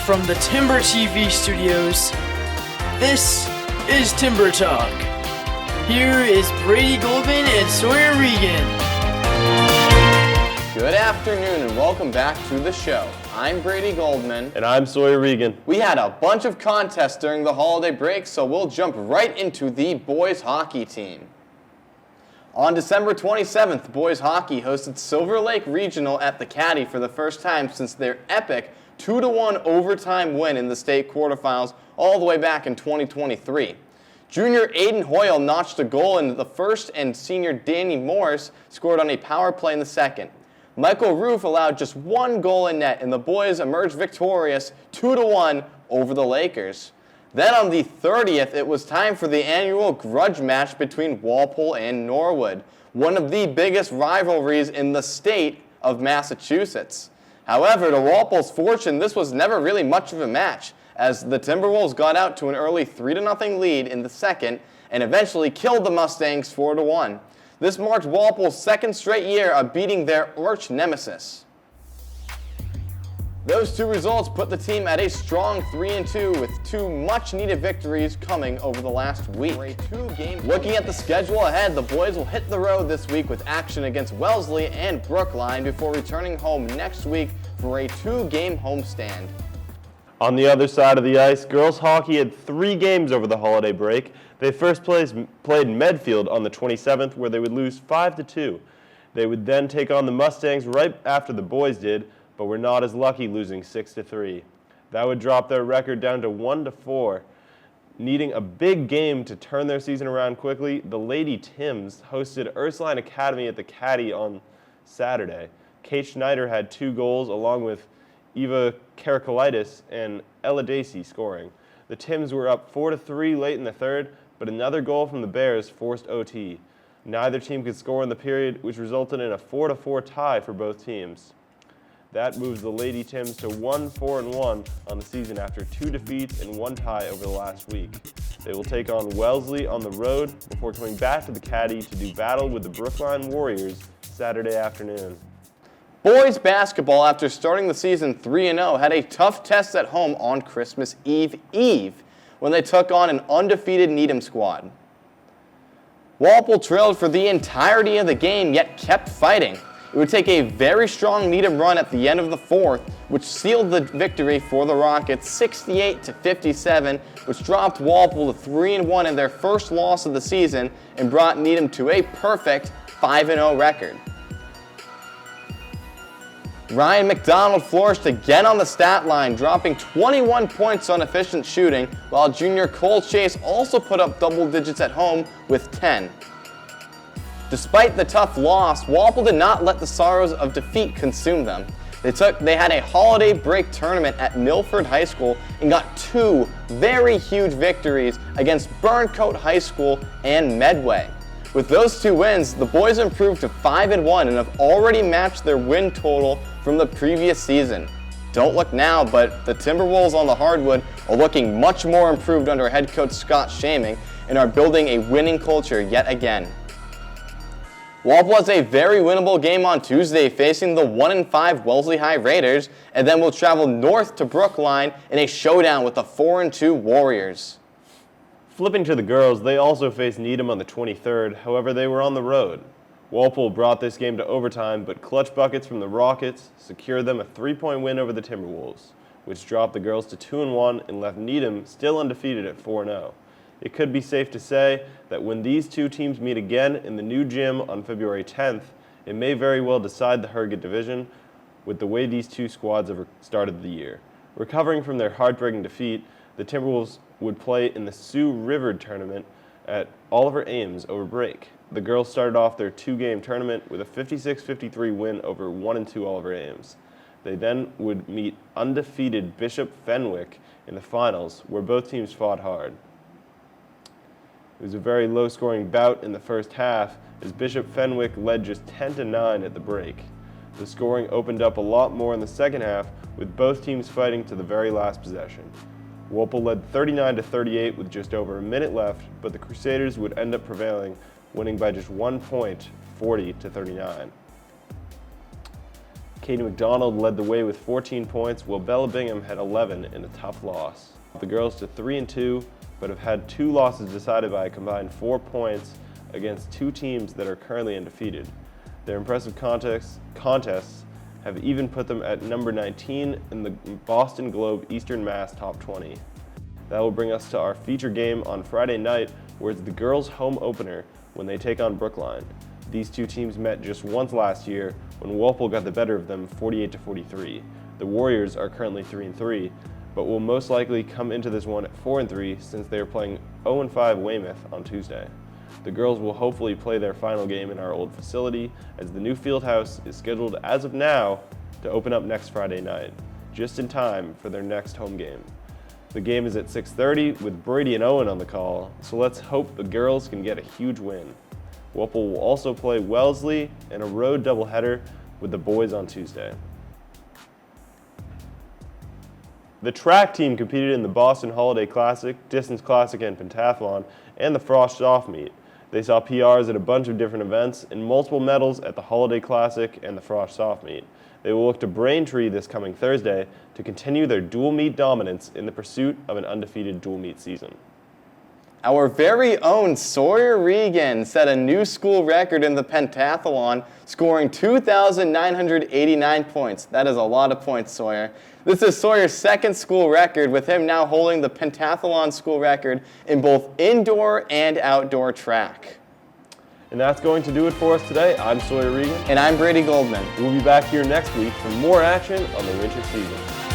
from the Timber TV studios, this is Timber Talk. Here is Brady Goldman and Sawyer Regan. Good afternoon and welcome back to the show. I'm Brady Goldman. And I'm Sawyer Regan. We had a bunch of contests during the holiday break, so we'll jump right into the boys hockey team. On December 27th, boys hockey hosted Silver Lake Regional at the Caddy for the first time since their epic 2-1 overtime win in the state quarterfinals all the way back in 2023. Junior Aiden Hoyle notched a goal in the first and senior Danny Morris scored on a power play in the second. Michael Roof allowed just one goal in net and the boys emerged victorious 2-1 over the Lakers. Then on the 30th, it was time for the annual grudge match between Walpole and Norwood, one of the biggest rivalries in the state of Massachusetts. However, to Walpole's fortune, this was never really much of a match, as the Timberwolves got out to an early 3-0 lead in the second and eventually killed the Mustangs 4-1. This marked Walpole's second straight year of beating their arch nemesis. Those two results put the team at a strong 3-2 with two much-needed victories coming over the last week. Looking at the schedule ahead, the boys will hit the road this week with action against Wellesley and Brookline before returning home next week for a 2-game homestand. On the other side of the ice, girls hockey had 3 games over the holiday break. They first played Medfield on the 27th, where they would lose 5-2. They would then take on the Mustangs right after the boys did, but were not as lucky, losing 6-3. That would drop their record down to 1-4. Needing a big game to turn their season around quickly, the Lady Tims hosted Ursuline Academy at the Caddy on Saturday. Kate Schneider had 2 goals, along with Eva Karakalitis and Ella Dacey scoring. The Tims were up 4-3 late in the third, but another goal from the Bears forced OT. Neither team could score in the period, which resulted in a 4-4 tie for both teams. That moves the Lady Tims to 1-4-1 on the season after 2 defeats and 1 tie over the last week. They will take on Wellesley on the road before coming back to the Caddy to do battle with the Brookline Warriors Saturday afternoon. Boys basketball, after starting the season 3-0, had a tough test at home on Christmas Eve when they took on an undefeated Needham squad. Walpole trailed for the entirety of the game, yet kept fighting. It would take a very strong Needham run at the end of the fourth, which sealed the victory for the Rockets 68-57, which dropped Walpole to 3-1 in their first loss of the season and brought Needham to a perfect 5-0 record. Ryan McDonald flourished again on the stat line, dropping 21 points on efficient shooting, while junior Cole Chase also put up double digits at home with 10. Despite the tough loss, Walpole did not let the sorrows of defeat consume them. They had a holiday break tournament at Milford High School and got 2 very huge victories against Burncoat High School and Medway. With those 2 wins, the boys improved to 5-1 and have already matched their win total from the previous season. Don't look now, but the Timberwolves on the hardwood are looking much more improved under head coach Scott Shaming and are building a winning culture yet again. Walpole has a very winnable game on Tuesday facing the 1-5 Wellesley High Raiders, and then will travel north to Brookline in a showdown with the 4-2 Warriors. Flipping to the girls, they also faced Needham on the 23rd, however they were on the road. Walpole brought this game to overtime, but clutch buckets from the Rockets secured them a 3-point win over the Timberwolves, which dropped the girls to 2-1 and left Needham still undefeated at 4-0. It could be safe to say that when these 2 teams meet again in the new gym on February 10th, it may very well decide the Herget division with the way these 2 squads have started the year. Recovering from their heartbreaking defeat, the Timberwolves would play in the Sioux River tournament at Oliver Ames over break. The girls started off their 2-game tournament with a 56-53 win over 1-2 Oliver Ames. They then would meet undefeated Bishop Fenwick in the finals, where both teams fought hard. It was a very low-scoring bout in the first half, as Bishop Fenwick led just 10-9 at the break. The scoring opened up a lot more in the second half, with both teams fighting to the very last possession. Walpole led 39-38 with just over a minute left, but the Crusaders would end up prevailing, winning by just 1 point, 40-39. Katie McDonald led the way with 14 points, while Bella Bingham had 11 in a tough loss. The girls to 3-2, but have had 2 losses decided by a combined 4 points against 2 teams that are currently undefeated. Their impressive contests have even put them at number 19 in the Boston Globe Eastern Mass Top 20. That will bring us to our feature game on Friday night, where it's the girls' home opener when they take on Brookline. These 2 teams met just once last year when Walpole got the better of them 48-43. The Warriors are currently 3-3, but will most likely come into this one at 4-3 since they are playing 0-5 Weymouth on Tuesday. The girls will hopefully play their final game in our old facility, as the new field house is scheduled as of now to open up next Friday night, just in time for their next home game. The game is at 6:30 with Brady and Owen on the call, so let's hope the girls can get a huge win. Walpole will also play Wellesley in a road doubleheader with the boys on Tuesday. The track team competed in the Boston Holiday Classic, Distance Classic, and Pentathlon, and the Frost Soft Meet. They saw PRs at a bunch of different events and multiple medals at the Holiday Classic and the Frost Soft Meet. They will look to Braintree this coming Thursday to continue their dual meet dominance in the pursuit of an undefeated dual meet season. Our very own Sawyer Regan set a new school record in the pentathlon, scoring 2,989 points. That is a lot of points, Sawyer. This is Sawyer's second school record, with him now holding the pentathlon school record in both indoor and outdoor track. And that's going to do it for us today. I'm Sawyer Regan. And I'm Brady Goldman. We'll be back here next week for more action on the winter season.